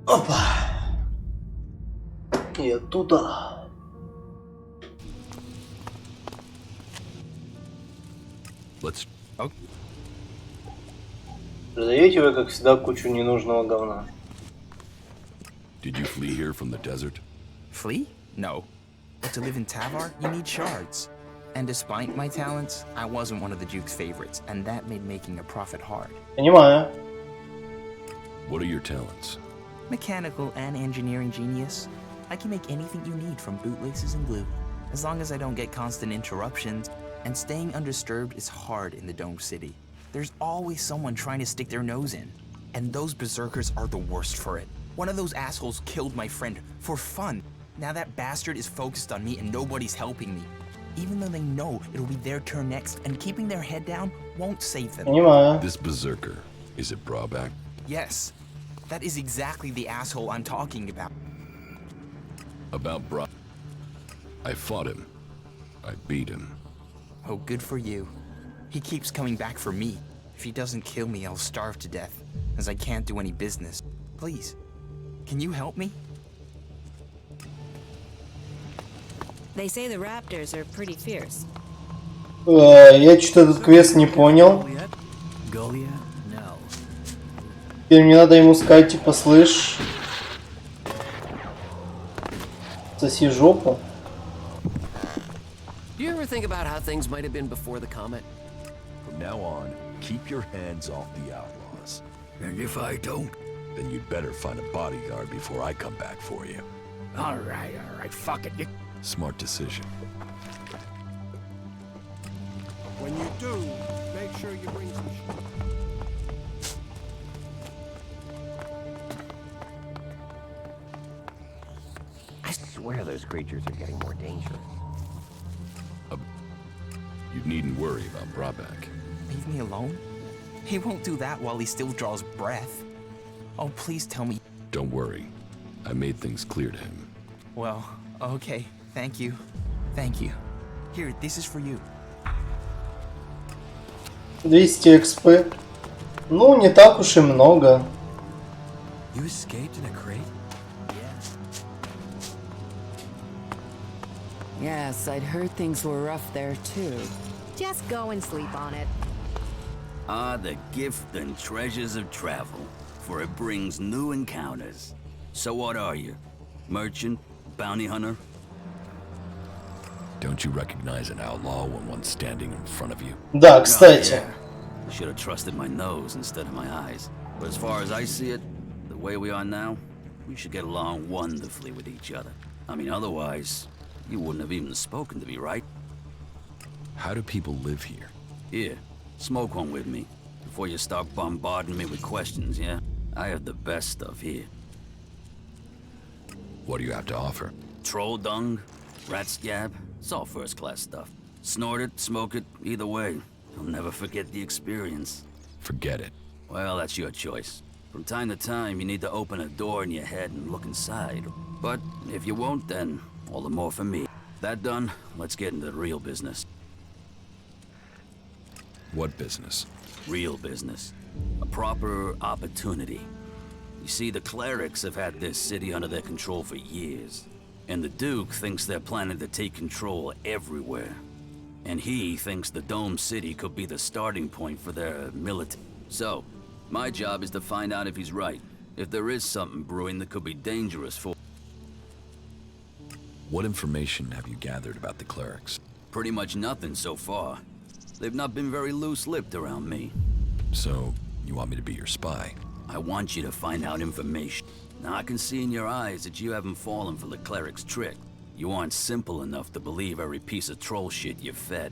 Опа. И оттуда. Продаете вы, как всегда, кучу ненужного говна. Did you flee here from the desert? Flee? No. But to live in Tavar, you need shards. And despite my talents, I wasn't one of the Duke's favorites, and that made making a profit hard. Понимаю. What are your talents? Mechanical and engineering genius. I can make anything you need from bootlaces and glue, as long as I don't get constant interruptions, and staying undisturbed is hard in the domed city. There's always someone trying to stick their nose in, and those berserkers are the worst for it. One of those assholes killed my friend for fun. Now that bastard is focused on me and nobody's helping me. Even though they know it'll be their turn next, and keeping their head down won't save them. Понимаю. This berserker, is it Brawback? Yes, that is exactly the asshole I'm talking about. About Bra... I fought him. I beat him. Oh, good for you. He keeps coming back for me. If he doesn't kill me, I'll starve to death, as I can't do any business. Please, can you help me? They say the raptors are pretty fierce. Я что-то этот квест не понял. Теперь мне надо ему сказать, типа, слышь, соси жопу. Do you ever think about how things might have been before the comet? From now on, keep your hands off the outlaws. And if I don't? Then you'd better find a bodyguard before I come back for you. All right, fuck it. Smart decision. When you do, make sure you bring some shit. I swear those creatures are getting more dangerous. You needn't worry about Brawback. Leave me alone? He won't do that while he still draws breath. Oh, please tell me. Don't worry. I made things clear to him. Well, okay. Thank you. Thank you. Here, this is for you. 200 экспы. Ну, не так уж и много. You escaped in a crate? Yes, I'd heard things were rough there too. Just go and sleep on it. Ah, the gift and treasures of travel, for it brings new encounters. So what are you? Merchant? Bounty hunter? Don't you recognize an outlaw when one's standing in front of you? Да, кстати. I should have trusted my nose instead of my eyes. But as far as I see it, the way we are now, we should get along wonderfully with each other. I mean, otherwise, you wouldn't have even spoken to me, right? How do people live here? Here, smoke one with me, before you start bombarding me with questions, yeah? I have the best stuff here. What do you have to offer? Troll dung, rat scab, it's all first-class stuff. Snort it, smoke it, either way. You'll never forget the experience. Forget it. Well, that's your choice. From time to time, you need to open a door in your head and look inside. But if you won't, then all the more for me. That done, let's get into the real business. What business? Real business. A proper opportunity. You see, the clerics have had this city under their control for years. And the Duke thinks they're planning to take control everywhere. And he thinks the Dome City could be the starting point for their military. So, my job is to find out if he's right. If there is something brewing that could be dangerous for... What information have you gathered about the clerics? Pretty much nothing so far. They've not been very loose-lipped around me. So, you want me to be your spy? I want you to find out information. Now, I can see in your eyes that you haven't fallen for the cleric's trick. You aren't simple enough to believe every piece of troll shit you're fed.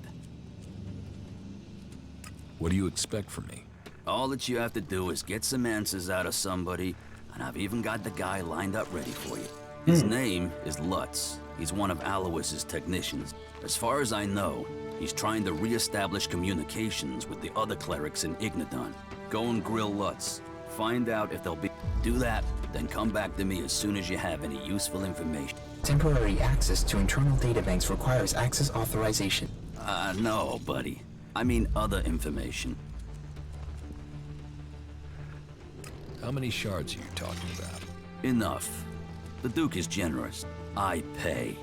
What do you expect from me? All that you have to do is get some answers out of somebody, and I've even got the guy lined up ready for you. His name is Lutz. He's one of Alois's technicians. As far as I know, he's trying to re-establish communications with the other clerics in Ignadon. Go and grill Lutz. Find out if they'll be... Do that, then come back to me as soon as you have any useful information. Temporary access to internal databanks requires access authorization. No, buddy. I mean other information. How many shards are you talking about? Enough. The Duke is generous. I pay.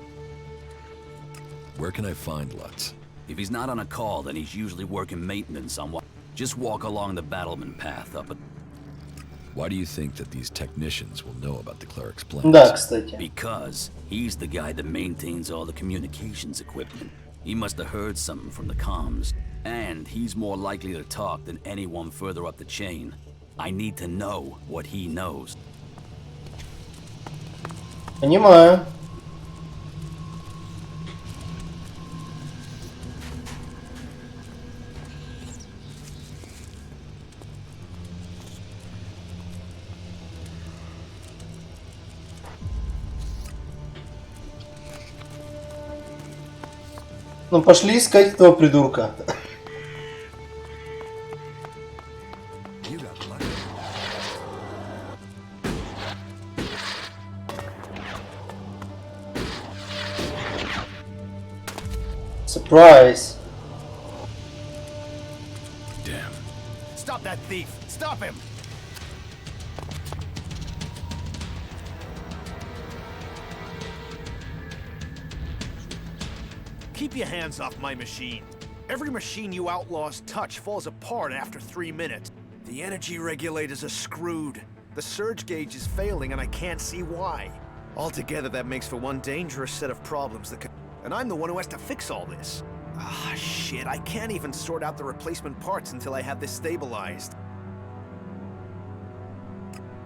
Where can I find Lutz? If he's not on a call, then he's usually working maintenance on what. Just walk along the battlement path up a. Why do you think that these technicians will know about the cleric's plans? Да, кстати. Because he's the guy that maintains all the communications equipment. He must have heard something from the comms. And he's more likely to talk than anyone further up the chain. I need to know what he knows. Понимаю. Ну пошли искать этого придурка. Surprise. Damn. Stop that thief! Stop him! Keep your hands off my machine. Every machine you outlaws touch falls apart after 3 minutes. The energy regulators are screwed. The surge gauge is failing and I can't see why. Altogether, that makes for one dangerous set of problems that could... And I'm the one who has to fix all this. Ah, shit, I can't even sort out the replacement parts until I have this stabilized.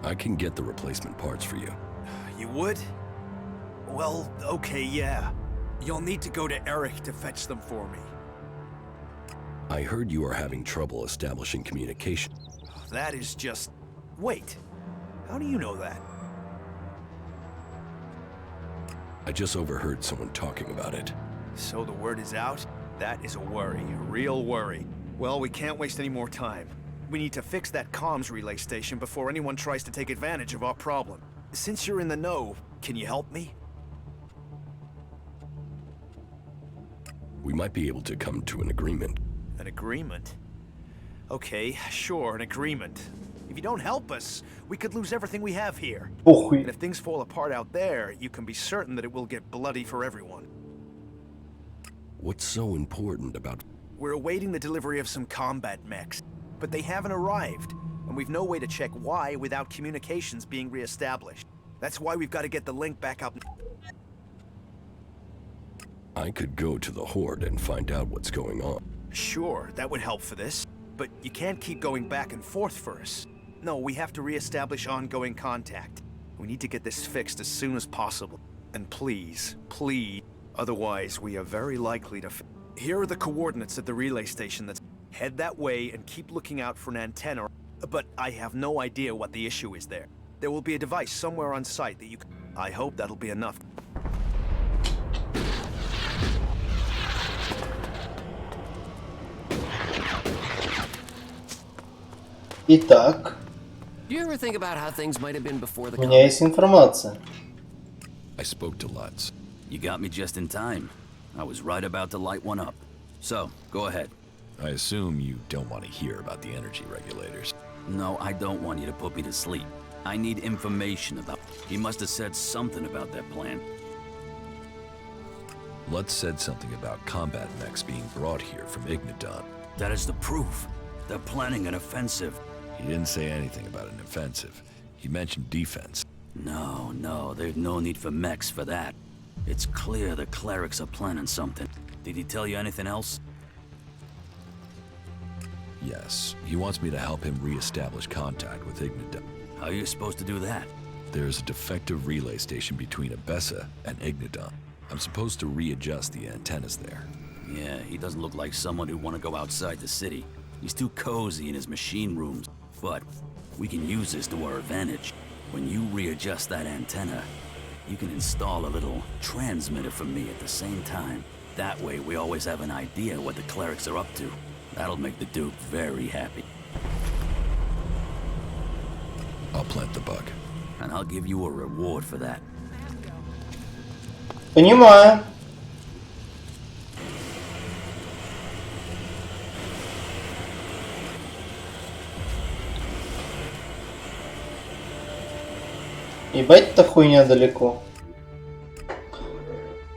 I can get the replacement parts for you. You would? Well, okay, yeah. You'll need to go to Eric to fetch them for me. I heard you are having trouble establishing communication. That is just... Wait. How do you know that? I just overheard someone talking about it. So the word is out? That is a worry, a real worry. Well, we can't waste any more time. We need to fix that comms relay station before anyone tries to take advantage of our problem. Since you're in the know, can you help me? We might be able to come to an agreement. An agreement? Okay, sure, an agreement. If you don't help us, we could lose everything we have here. And Похуй. if things fall apart out there, you can be certain that it will get bloody for everyone. What's so important about... We're awaiting the delivery of some combat mechs, but they haven't arrived, and we've no way to check why without communications being reestablished. That's why we've got to get the link back up. I could go to the Horde and find out what's going on. Sure, that would help for this, but you can't keep going back and forth for us. No, we have to reestablish ongoing contact. We need to get this fixed as soon as possible. And please, please, otherwise we are very likely to... Here are the coordinates at the relay station. That's... Head that way and keep looking out for an antenna, but I have no idea what the issue is there. There will be a device somewhere on site that you can... I hope that'll be enough. Итак, Do you ever think about how things might have been before the у меня есть информация. I spoke to Lutz. You got me just in time. I was right about to light one up. So, go ahead. I assume you don't want to hear about the energy regulators. No, I don't want you to put me to sleep. I need information about... He must have said something about that plan. Lutz said something about combat mechs being brought here from Ignidon. That is the proof. They're planning an offensive. He didn't say anything about an offensive. He mentioned defense. No, there's no need for mechs for that. It's clear the clerics are planning something. Did he tell you anything else? Yes, he wants me to help him re-establish contact with Ignidon. How are you supposed to do that? There's a defective relay station between Abessa and Ignidon. I'm supposed to readjust the antennas there. Yeah, he doesn't look like someone who'd want to go outside the city. He's too cozy in his machine rooms. But we can use this to our advantage. When you readjust that antenna, you can install a little transmitter for me at the same time. That way we always have an idea what the clerics are up to. That'll make the Duke very happy. I'll plant the bug. And I'll give you a reward for that. Понимаю. Ебать, эта хуйня далеко.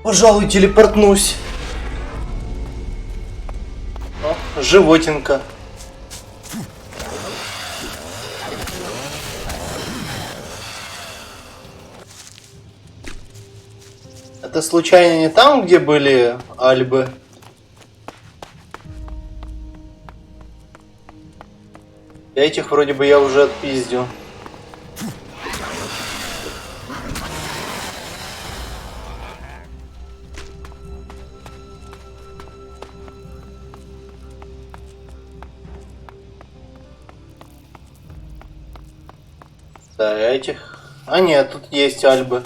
Пожалуй, телепортнусь. О, животинка. Это случайно не там, где были альбы? Этих вроде бы я уже отпиздил. Да, этих. А нет, тут есть альбы.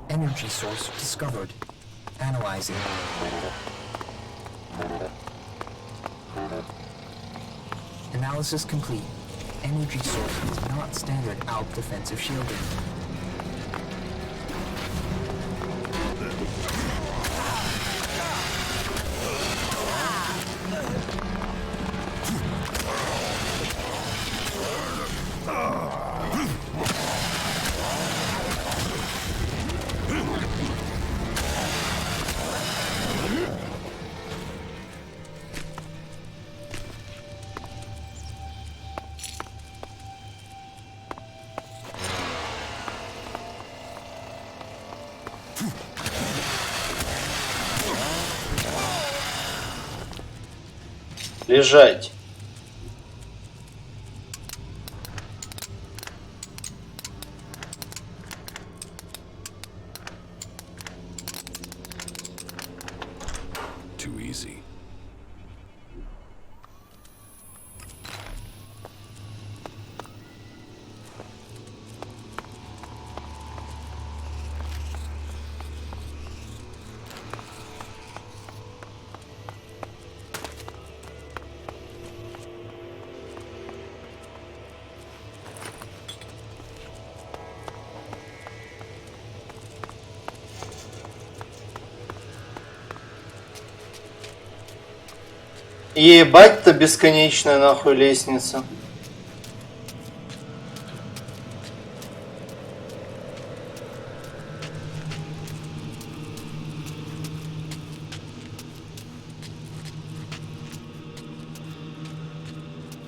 Energy source discovered. Analyzing. Analysis complete. Energy source is not standard ALP defensive shielding. Лежать. Too easy. Ебать-то бесконечная нахуй лестница.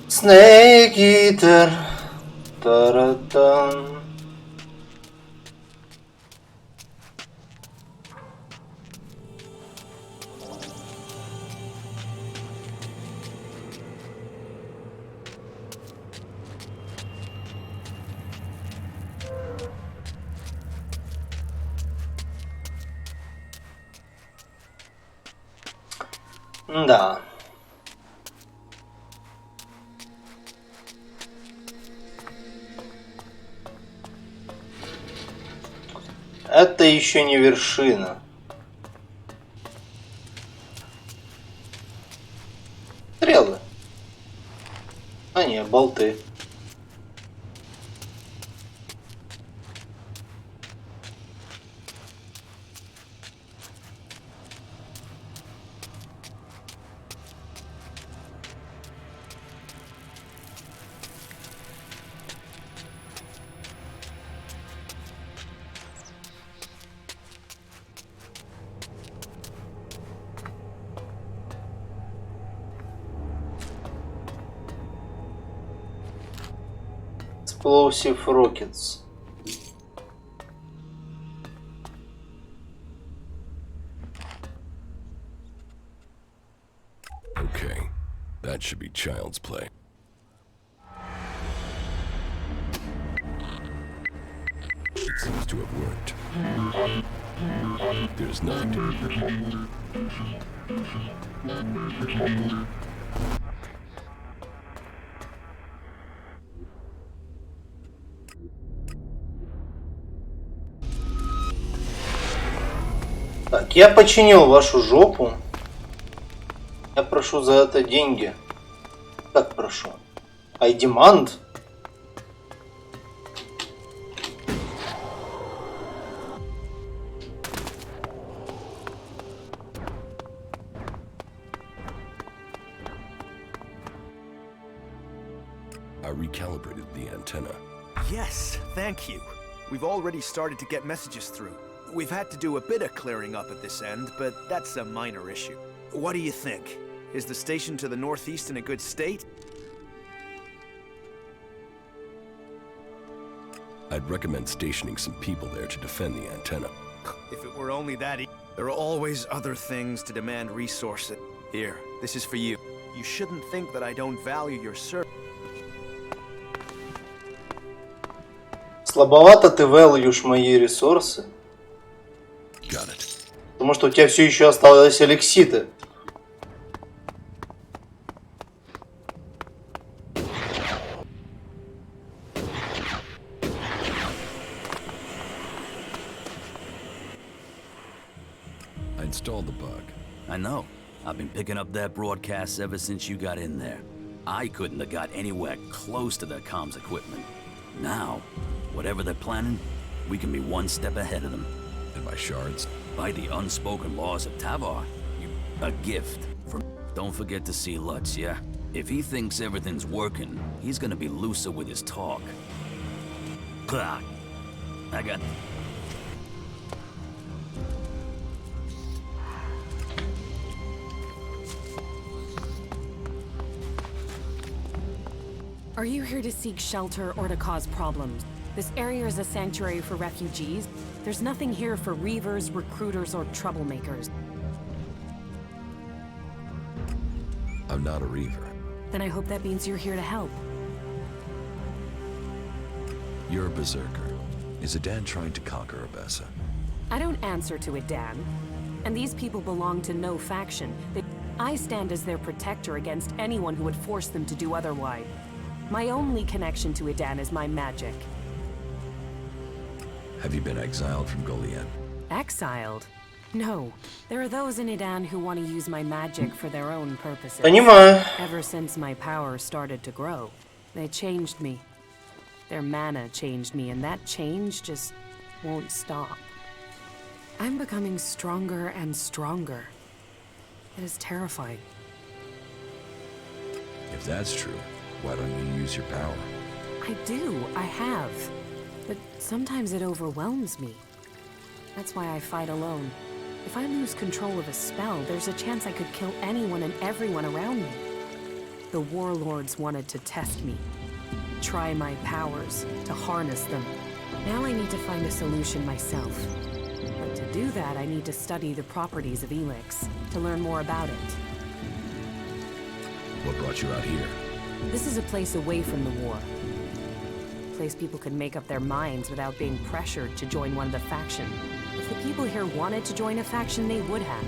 Snake Eater. Таратан. Да. Это еще не вершина. Стрелы. А не, болты. Explosive rockets. Okay, that should be child's play. It seems to have worked. There's nothing to... Так, я починил вашу жопу. Я прошу за это деньги. Как прошу? I demand? I recalibrated the antenna. Yes, thank you. We've already started to get messages through. We've had to do a bit of clearing up at this end, but that's a minor issue. What do you think? Is the station to the northeast in a good state? I'd recommend stationing some people there to defend the antenna. If it were only that there are always other things to demand resources. Here, this is for you. You shouldn't think that I don't value your service. Слабовато ты вэльюшь мои ресурсы. Got it. Потому что у тебя все еще осталось элекситы. I installed the bug. I know. I've been picking up that broadcast ever since you got in there. I couldn't have got anywhere close to the comms equipment. Now, whatever they're planning, we can be one step ahead of them. And my shards? By the unspoken laws of Tavar, a gift from... Don't forget to see Lutz, yeah? If he thinks everything's working, he's gonna be looser with his talk. Blah. I got... Are you here to seek shelter or to cause problems? This area is a sanctuary for refugees. There's nothing here for reavers, recruiters, or troublemakers. I'm not a reaver. Then I hope that means you're here to help. You're a berserker. Is Adan trying to conquer Abessa? I don't answer to Adan. And these people belong to no faction. I stand as their protector against anyone who would force them to do otherwise. My only connection to Adan is my magic. Have you been exiled from Goliath? Exiled? No. There are those in Adan who want to use my magic for their own purposes. Понимаю. Ever since my power started to grow, they changed me. Their mana changed me, and that change just won't stop. I'm becoming stronger and stronger. It is terrifying. If that's true, why don't you use your power? I do, I have. But sometimes it overwhelms me. That's why I fight alone. If I lose control of a spell, there's a chance I could kill anyone and everyone around me. The warlords wanted to test me. Try my powers, to harness them. Now I need to find a solution myself. But to do that, I need to study the properties of ELEX, to learn more about it. What brought you out here? This is a place away from the war. A place people could make up their minds without being pressured to join one of the faction. If the people here wanted to join a faction, they would have.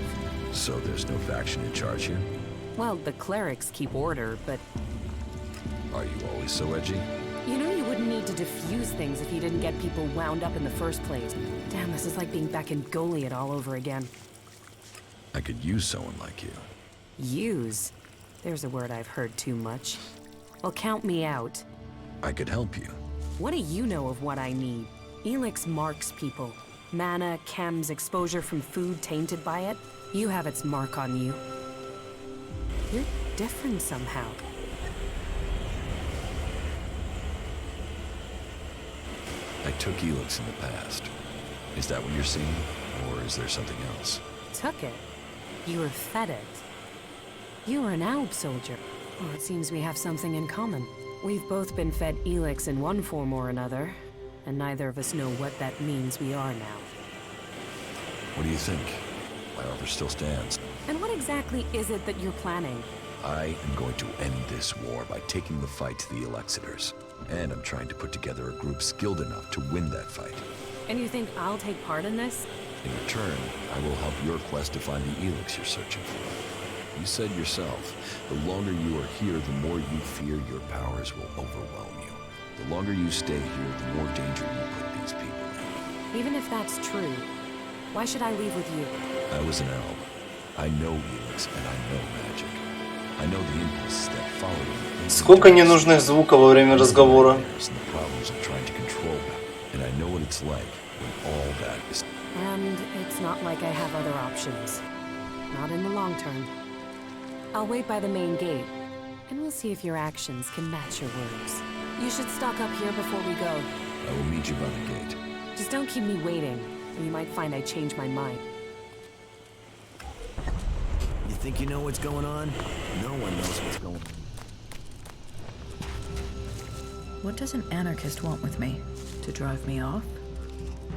So there's no faction in charge here? Well, the clerics keep order, but... Are you always so edgy? You know you wouldn't need to diffuse things if you didn't get people wound up in the first place. Damn, this is like being back in Goliath all over again. I could use someone like you. Use? There's a word I've heard too much. Well, count me out. I could help you. What do you know of what I need? ELEX marks people. Mana, chems, exposure from food tainted by it. You have its mark on you. You're different somehow. I took ELEX in the past. Is that what you're seeing? Or is there something else? Took it? You were fed it. You were an Alb soldier. Well, it seems we have something in common. We've both been fed ELEX in one form or another, and neither of us know what that means we are now. What do you think? My offer still stands. And what exactly is it that you're planning? I am going to end this war by taking the fight to the Elexitors. And I'm trying to put together a group skilled enough to win that fight. And you think I'll take part in this? In return, I will help your quest to find the ELEX you're searching for. You said yourself, the longer you are here, the more you fear your powers will overwhelm you. The longer you stay here, the more danger you put these people in. Even if that's true, why should I leave with you? I was an Alb. I know ELEX and I know magic. I know the impulses that follow them. Сколько ненужных звуков во время разговора. And the problems of trying to control them. And I know what it's like when all that is... And it's not like I have other options. Not in the long term. I'll wait by the main gate, and we'll We'll see if your actions can match your words. You should stock up here before we go. I will meet you by the gate. Just don't keep me waiting, or you might find I changed my mind. You think you know what's going on? No one knows what's going on. What does an anarchist want with me? To drive me off?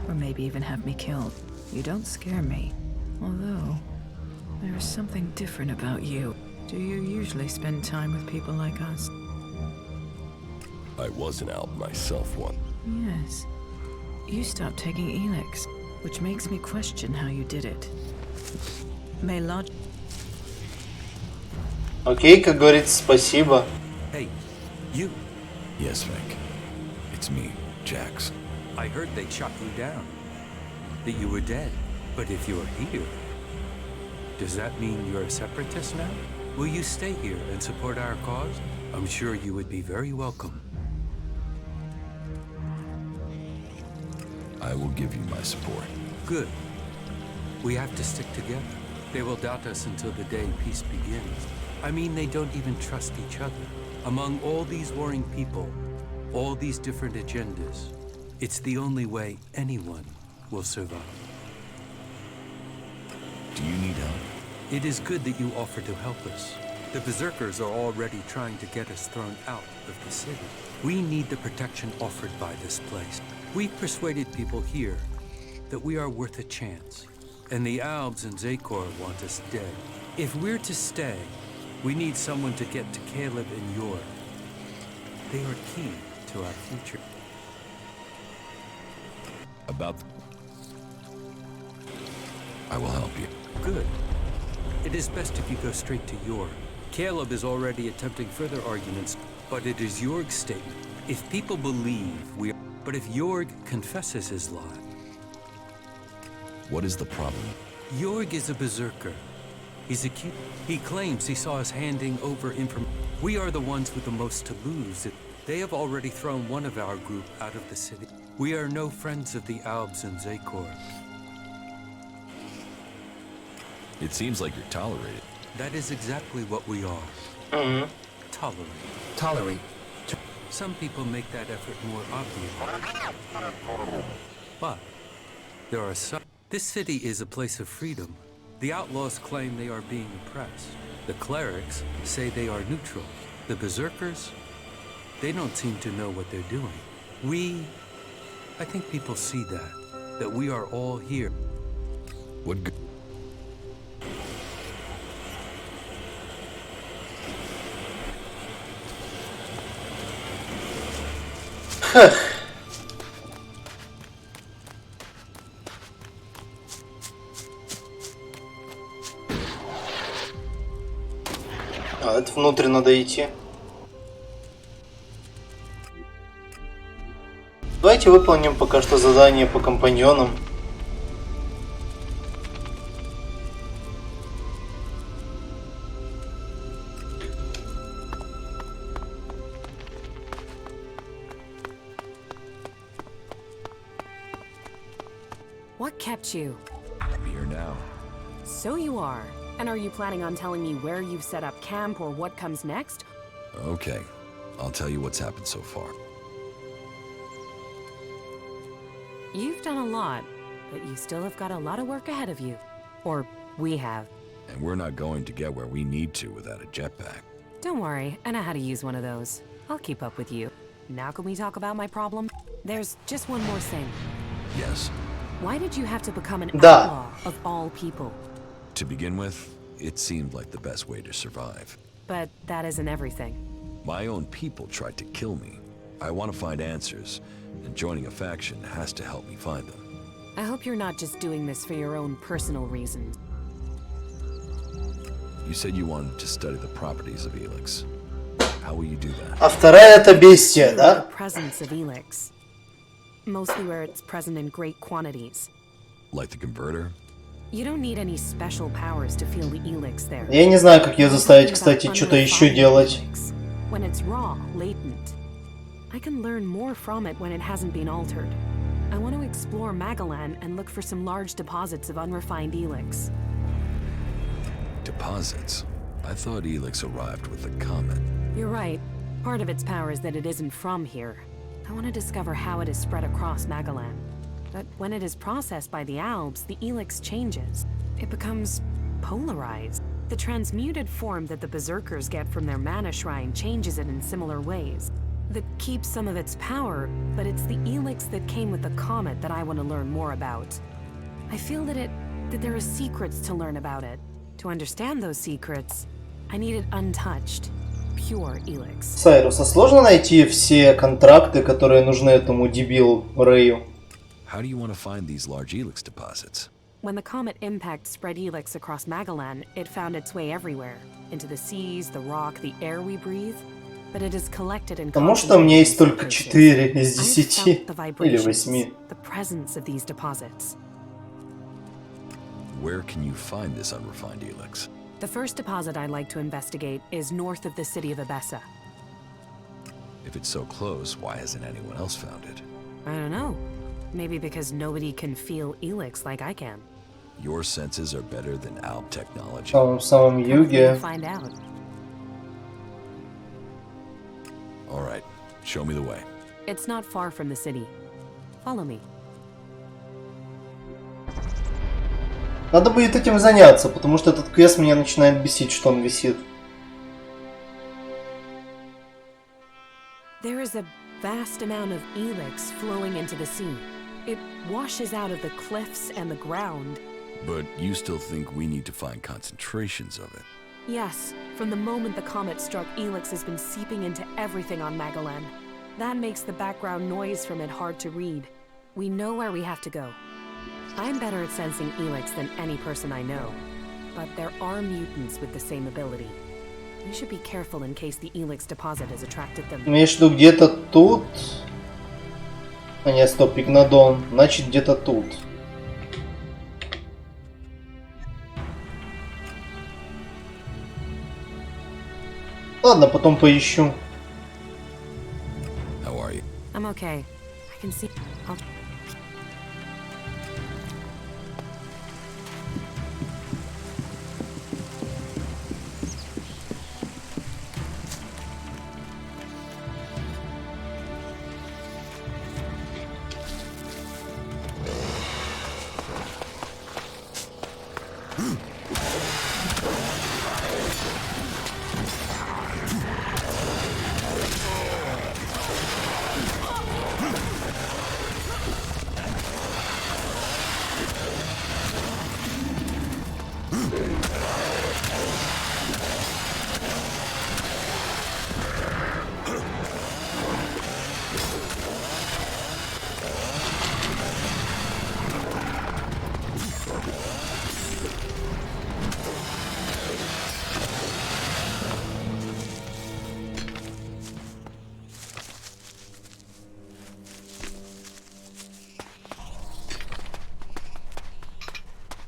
Or maybe even have me killed? You don't scare me. Although, there is something different about you. Do you usually spend time with people like us? I was an alb myself once. Yes. You stopped taking ELEX, which makes me question how you did it. May log... Окей, как говорится, спасибо. Hey, you. Yes, Frank. It's me, Jax. I heard they shot you down. That you were dead. But if you're here, does that mean you're a separatist now? Will you stay here and support our cause? I'm sure you would be very welcome. I will give you my support. Good. We have to stick together. They will doubt us until the day peace begins. I mean, they don't even trust each other. Among all these warring people, all these different agendas, it's the only way anyone will survive. Do you need help? It is good that you offer to help us. The Berserkers are already trying to get us thrown out of the city. We need the protection offered by this place. We've persuaded people here that we are worth a chance. And the Albs and Zakor want us dead. If we're to stay, we need someone to get to Caleb and Yor. They are key to our future. I will help you. Good. It is best if you go straight to Yor. Caleb is already attempting further arguments, but it is Yorg's statement. If people believe we are... But if Yorg confesses his lie... What is the problem? Yorg is a berserker. He's accused. He claims he saw us handing over information. We are the ones with the most to lose. They have already thrown one of our group out of the city. We are no friends of the Albs and Zakor. It seems like you're tolerated. That is exactly what we are. Tolerate. Tolerate. Some people make that effort more obvious. But there are some... This city is a place of freedom. The outlaws claim they are being oppressed. The clerics say they are neutral. The berserkers, they don't seem to know what they're doing. I think people see that we are all here. What good? А, это внутрь надо идти. Давайте выполним пока что задание по компаньонам. What kept you? I'm here now. So you are. And are you planning on telling me where you've set up camp or what comes next? Okay, I'll tell you what's happened so far. You've done a lot, but you still have got a lot of work ahead of you. Or we have. And we're not going to get where we need to without a jetpack. Don't worry, I know how to use one of those. I'll keep up with you. Now can we talk about my problem? There's just one more thing. Yes. Why did you have to become an Да. outlaw of all people? To begin with, it seemed like the best way to survive. But that isn't everything. My own people tried to kill me. I want to find answers, and joining a faction has to help me find them. I hope you're not just doing this for your own personal reasons. You said you wanted to study the properties of ELEX. How will you do that? А вторая это бестия, The да? presence of ELEX. Mostly where it's present in great quantities. Like the converter? You don't need any special powers to feel the ELEX there. Я не знаю, как ее заставить, кстати, что-то еще делать. When it's raw, latent. I can learn more from it when it hasn't been altered. I want to explore Magalan and look for some large deposits of unrefined ELEX. Deposits? I thought ELEX arrived with the comet. You're right. Part of its power is that it isn't from here. I want to discover how it is spread across Magalan. But when it is processed by the Alps, the ELEX changes. It becomes polarized. The transmuted form that the Berserkers get from their mana shrine changes it in similar ways. That keeps some of its power, but it's the ELEX that came with the comet that I want to learn more about. I feel that there are secrets to learn about it. To understand those secrets, I need it untouched, pure ELEX. Сайрус, а сложно найти все контракты, которые нужны этому дебилу Рэю? How do you want to find these large ELEX deposits? When the comet impact spread ELEX across Magalan, it found its way everywhere. Into the seas, the rock, the air we breathe. But it is collected in Потому что у меня есть только 4 из 10 или 8. The presence of these deposits. Where can you find this unrefined ELEX? The first deposit I'd like to investigate is north of the city of Abessa. If it's so close, why hasn't anyone else found it? I don't know. Maybe because nobody can feel ELEX like I can. Your senses are better than Alp technology. В самом юге. Find out. All right, show me the way. It's not far from the city. Follow me. Надо будет этим заняться, потому что этот квест меня начинает бесить, что он висит. There is a vast amount of ELEX flowing into the sea. It washes out of the cliffs and the ground. But you still think we need to find concentrations of it? Yes, from the moment the comet struck, ELEX has been seeping into everything on Magalan. That makes the background noise from it hard to read. We know where we have to go. I'm better at sensing ELEX than any person I know, but there are mutants with the same ability. We should be careful in case the ELEX deposit has attracted them. Имеешь в виду где-то тут? А нет, стоп, Игнодон. Значит, где-то тут. Ладно, потом поищу. How are you? I'm okay. I can see.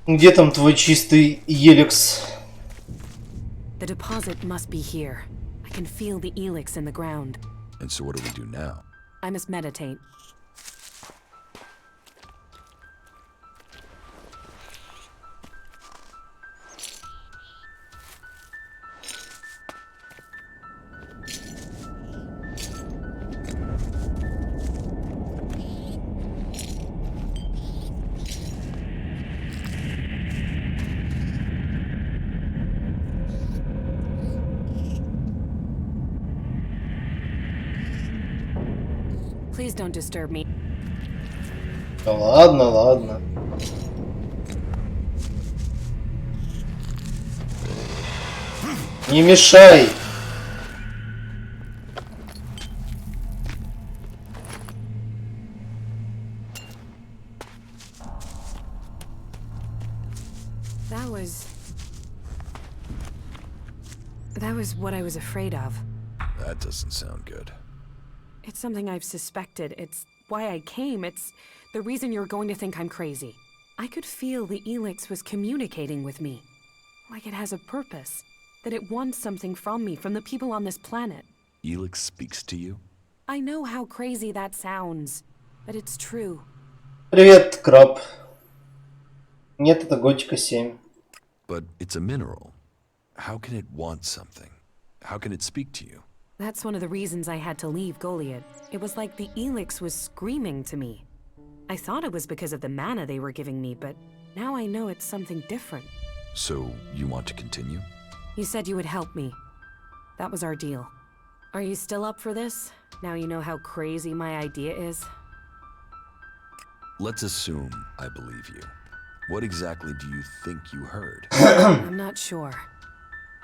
Где там твой чистый ELEX? The deposit must be here. I can feel the ELEX in the ground. And so what do we do now? I must meditate. Please don't disturb me. Да ладно, ладно. Не мешай. That was what I was afraid of. That doesn't sound good. It's something I've suspected. It's why I came. It's the reason you're going to think I'm crazy. I could feel the ELEX was communicating with me. Like it has a purpose. That it wants something from me, from the people on this planet. ELEX speaks to you? I know how crazy that sounds, but it's true. Привет, краб. Нет, это Готика 7. But it's a mineral. How can it want something? How can it speak to you? That's one of the reasons I had to leave Goliad. It was like the ELEX was screaming to me. I thought it was because of the mana they were giving me, but now I know it's something different. So, you want to continue? You said you would help me. That was our deal. Are you still up for this? Now you know how crazy my idea is? Let's assume I believe you. What exactly do you think you heard? I'm not sure.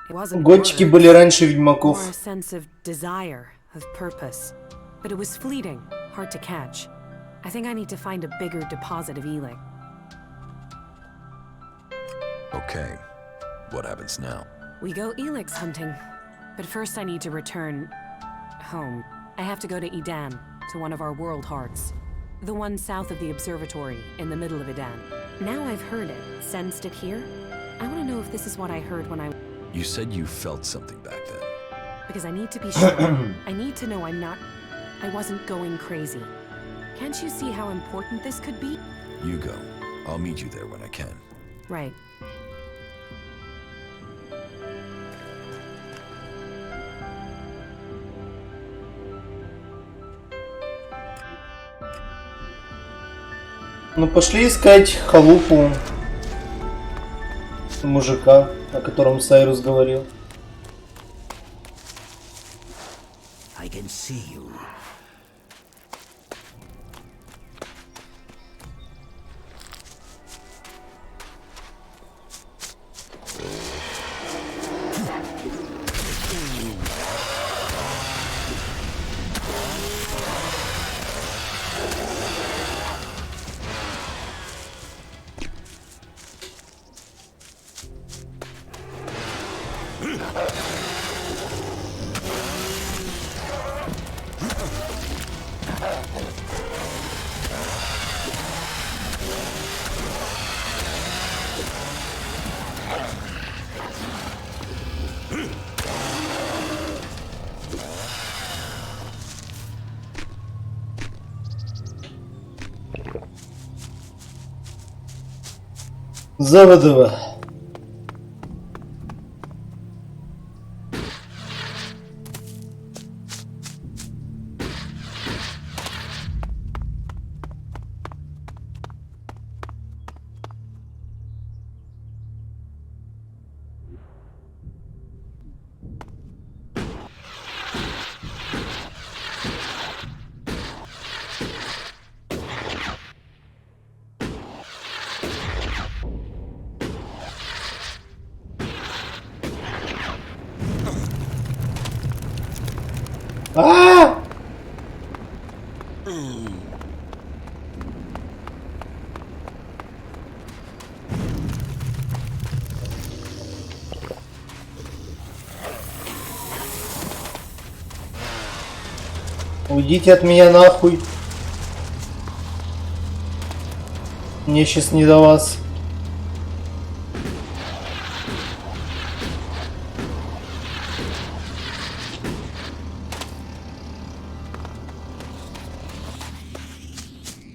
It wasn't Готики words, были раньше more a ведьмаков. sense of desire, of purpose. But it was fleeting, hard to catch. I think I need to find a bigger deposit of ELEX. Okay. What happens now? We go ELEX hunting. But first I need to return home. I have to go to Edan, to one of our world hearts. The one south of the observatory, in the middle of Edan. Now I've heard it, sensed it here. I want to know if this is what I heard when I... You said you felt something back then. Because I need to be sure. I need to know I wasn't going crazy. Can't you see how important this could be? You go. I'll meet you there when I can. Right. Ну пошли искать халупу мужика, о котором Сайрус говорил. I can see you. Заводово. А! Уйдите от меня нахуй. Мне сейчас не до вас.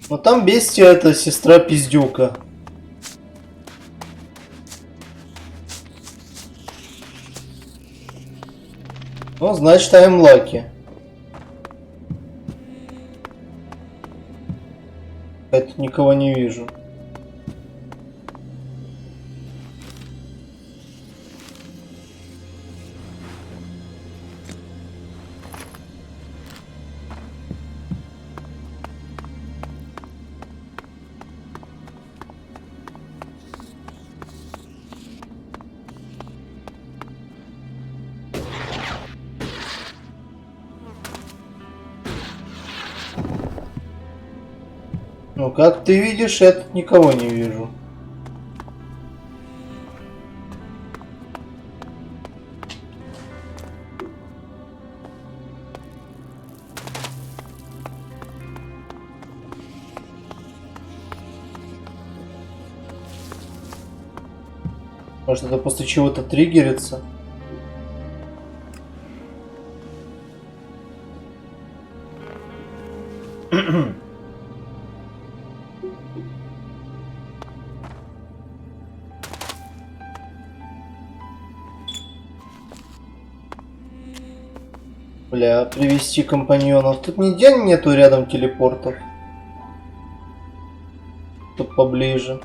Но там бестия это сестра пиздюка. Ну, значит, I'm lucky. Я тут никого не вижу. Ну, как ты видишь, я тут никого не вижу. Может, это после чего-то триггерится? Бля, привести компаньонов. Тут нигде нету рядом телепортов. Тут поближе.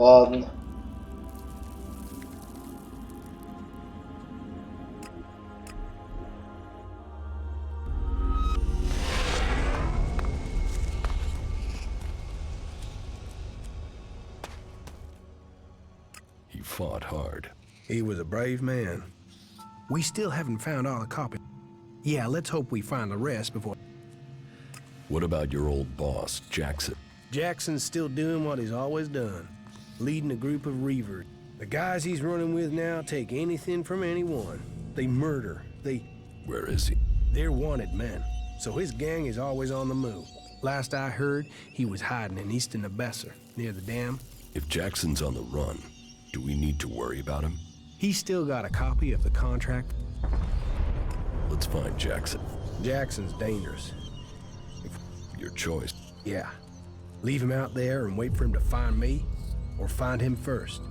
Ладно. He fought hard. He was a brave man. We still haven't found all the copies. Yeah, let's hope we find the rest before... What about your old boss, Jackson? Jackson's still doing what he's always done. Leading a group of reavers. The guys he's running with now take anything from anyone. They murder. Where is he? They're wanted men. So his gang is always on the move. Last I heard, he was hiding in eastern Nebesser, near the dam. If Jackson's on the run, do we need to worry about him? He's still got a copy of the contract. Let's find Jackson. Jackson's dangerous. Your choice. Yeah. Leave him out there and wait for him to find me, or find him first.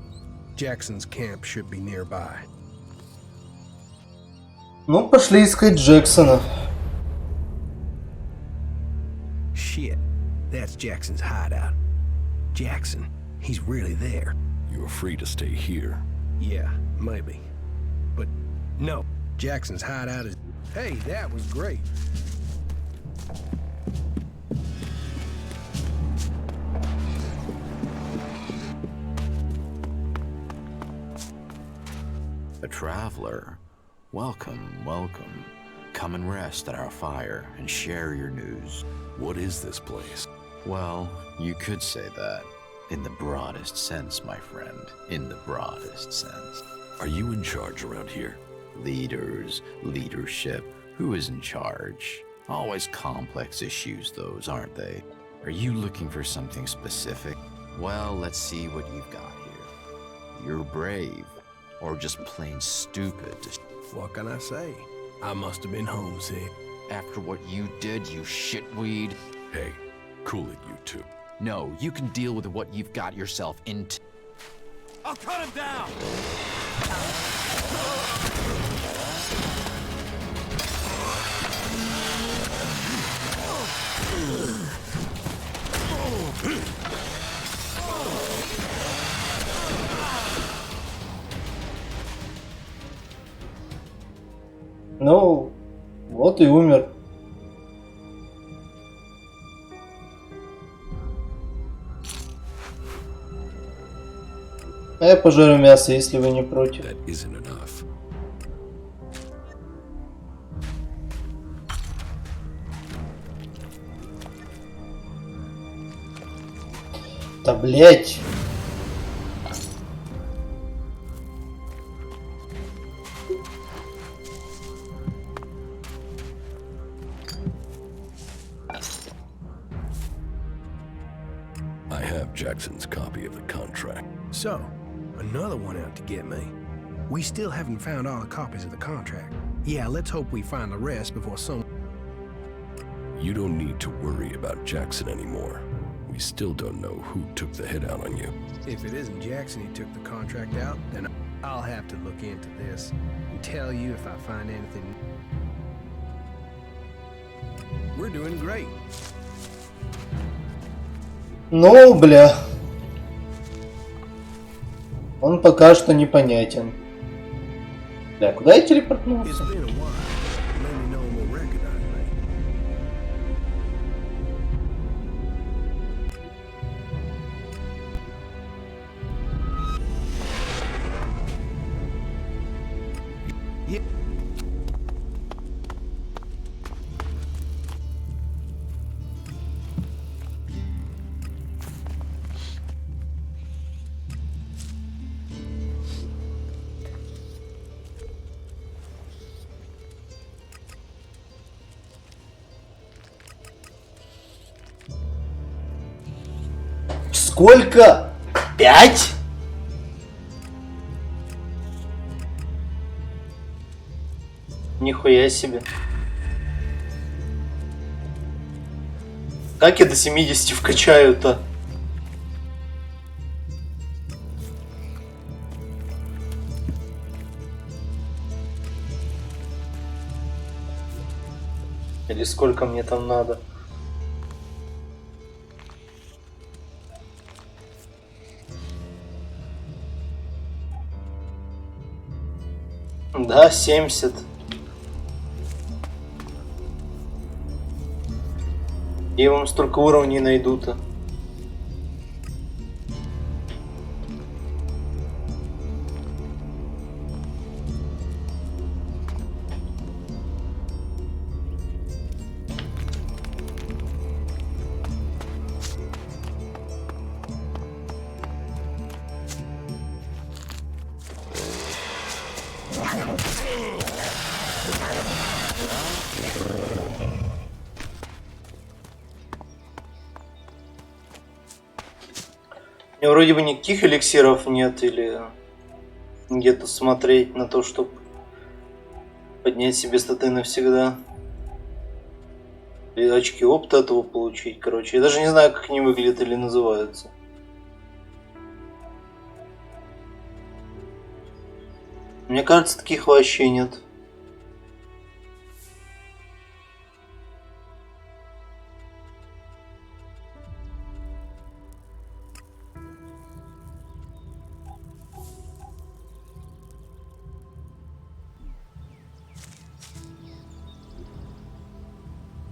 Jackson's camp should be nearby. Ну, пошли искать Джексона. Shit. That's Jackson's hideout. Jackson, he's really there. You're free to stay here. Yeah, maybe. But no, Jackson's hideout is... Hey, that was great. A traveler. Welcome, welcome. Come and rest at our fire and share your news. What is this place? Well, you could say that. In the broadest sense, my friend. In the broadest sense. Are you in charge around here? Leaders, leadership. Who is in charge? Always complex issues, those, aren't they? Are you looking for something specific? Well, let's see what you've got here. You're brave. Or just plain stupid. What can I say? I must have been homesick. After what you did, you shitweed. Hey, cool it, you two. No, you can deal with what you've got yourself into. I'll cut him down! Ну, вот и умер. А я пожарю мясо, если вы не против. That isn't enough. Да блять. I have Jackson's copy of the contract. So, another one out to get me. We still haven't found all the copies of the contract. Yeah, let's hope we find the rest before some... You don't need to worry about Jackson anymore. We still don't know who took the hit out on you. If it isn't Jackson who took the contract out, then I'll have to look into this and tell you if I find anything. We're doing great. Ну, бля. Он пока что непонятен. Бля, куда я телепортнулся? It's been a while. Maybe no one will recognize me. Yeah. Сколько? 5? Нихуя себе. Как я до 70 вкачаю-то? Или сколько мне там надо? Да, 70. Я вам столько уровней найду-то. У меня вроде бы никаких эликсиров нет, или где-то смотреть на то, чтобы поднять себе статы навсегда. Или очки опыта этого получить, короче. Я даже не знаю, как они выглядят или называются. Мне кажется, таких вообще нет.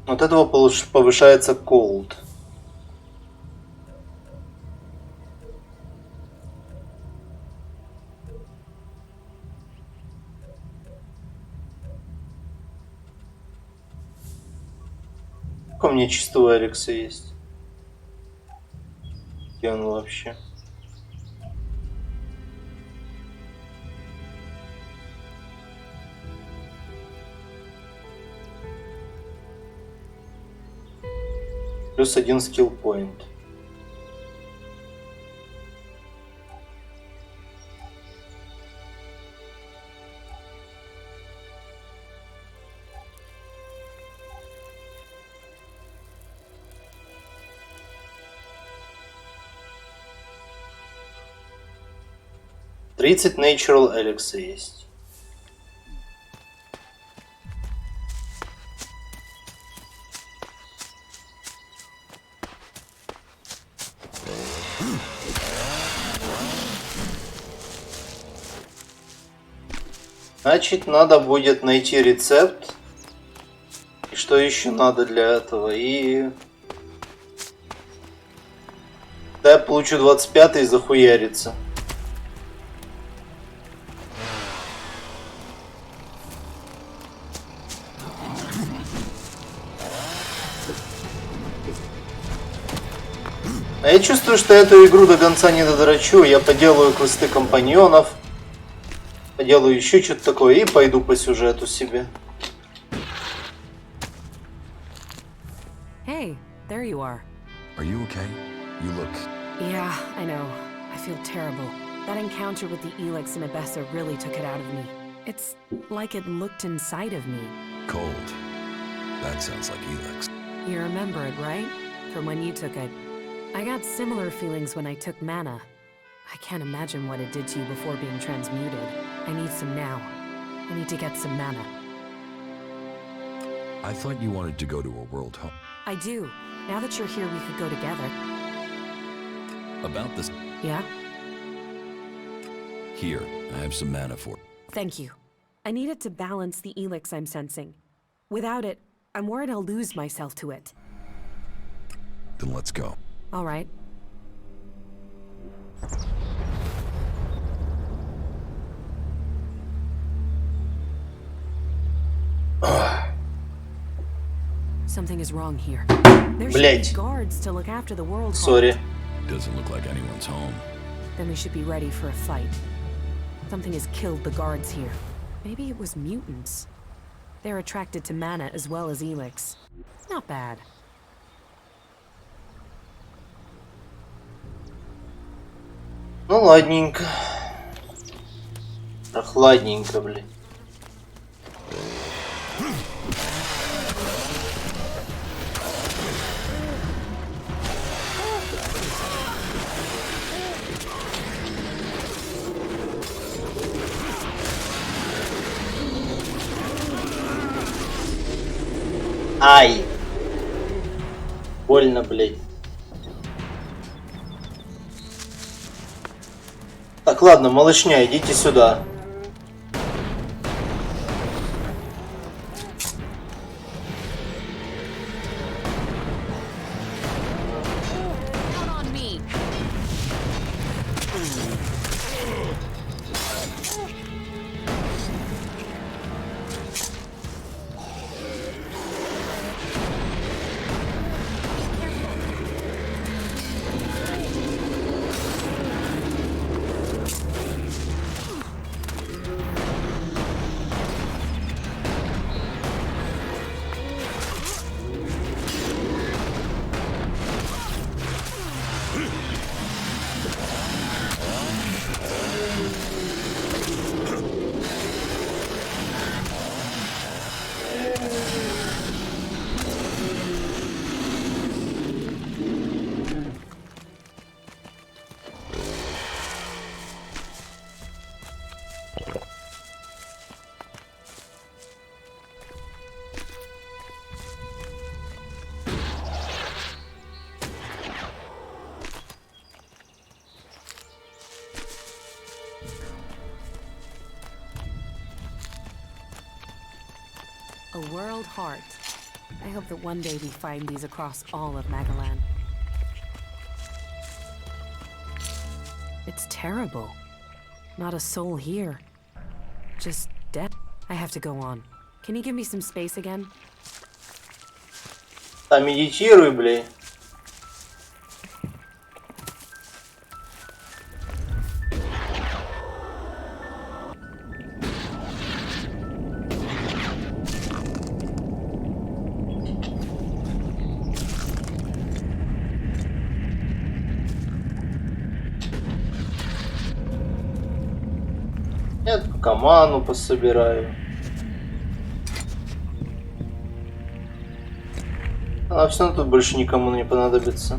От этого повышается cold. Сколько у меня чистого Алекса есть? Где он вообще? Плюс 1 скилл поинт. Тридцать natural Элекса есть. Значит, надо будет найти рецепт. И что еще надо для этого. И... Да, я получу 25-й и захуярится. А я чувствую, что эту игру до конца не додрачу. Я поделаю квесты компаньонов. Поделаю еще что-то такое и пойду по сюжету себе. Hey, there you are. Are you okay? You look... Yeah, I know. I feel terrible. That encounter with the ELEX in Abessa really took it out of me. It's like it looked inside of me. cold. That sounds like ELEX. You remember it, right? From when you took it. I got similar feelings when I took mana. I can't imagine what it did to you before being transmuted. I need some now. I need to get some mana. I thought you wanted to go to a world home. I do. Now that you're here, we could go together. About this... Yeah? Here, I have some mana for... Thank you. I need it to balance the ELEX I'm sensing. Without it, I'm worried I'll lose myself to it. Then let's go. All right. Something is wrong here. There should be guards to look after the world. Sorry. Doesn't look like anyone's home. Then we should be ready for a fight. Something has killed the guards here. Maybe it was mutants. They're attracted to mana as well as ELEX. Not bad. Ну ладненько. Прохладненько, блин. Ай! Больно, блядь. Так, ладно, малышня, идите сюда. A world heart. I hope that one day we find these across all of Magalan. It's terrible. Not a soul here. Just dead. I have to go on. Can you give me some space again? Да медитируй, блин. Я пока ману пособираю. Она все равно тут больше никому не понадобится.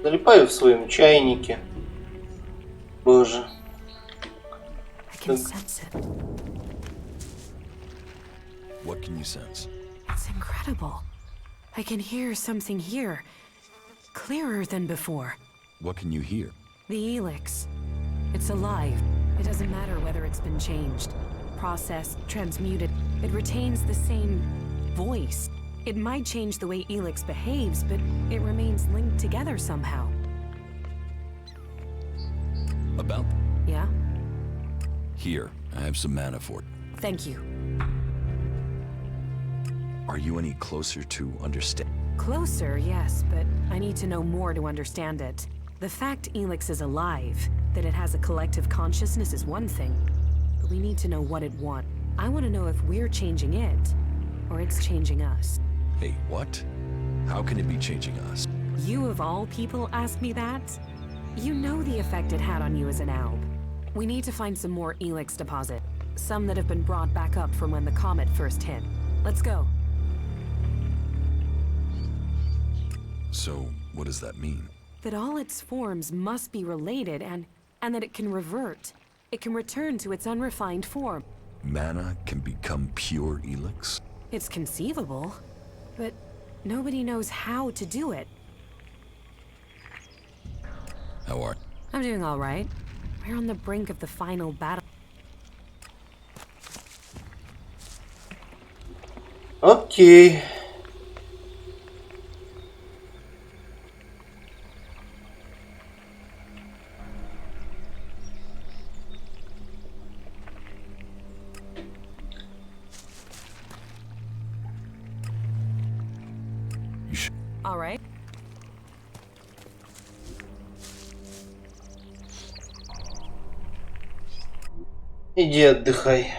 Залипаю в своем чайнике. Боже. What can you sense? It's incredible. I can hear something here. Clearer than before. What can you hear? The ELEX. It's alive. It doesn't matter whether it's been changed, processed, transmuted. It retains the same voice. It might change the way ELEX behaves, but it remains linked together somehow. About? Yeah? Here, I have some mana for it. Thank you. Are you any closer to understand? Closer, yes, but I need to know more to understand it. The fact ELEX is alive, that it has a collective consciousness is one thing, but we need to know what it wants. I want to know if we're changing it, or it's changing us. Hey, what? How can it be changing us? You of all people ask me that? You know the effect it had on you as an alb. We need to find some more ELEX deposit. Some that have been brought back up from when the comet first hit. Let's go. So, what does that mean? That all its forms must be related and that it can revert. It can return to its unrefined form. Mana can become pure ELEX? It's conceivable, but nobody knows how to do it. How are? I'm doing all right. We're on the brink of the final battle. Окей. All right. Иди отдыхай.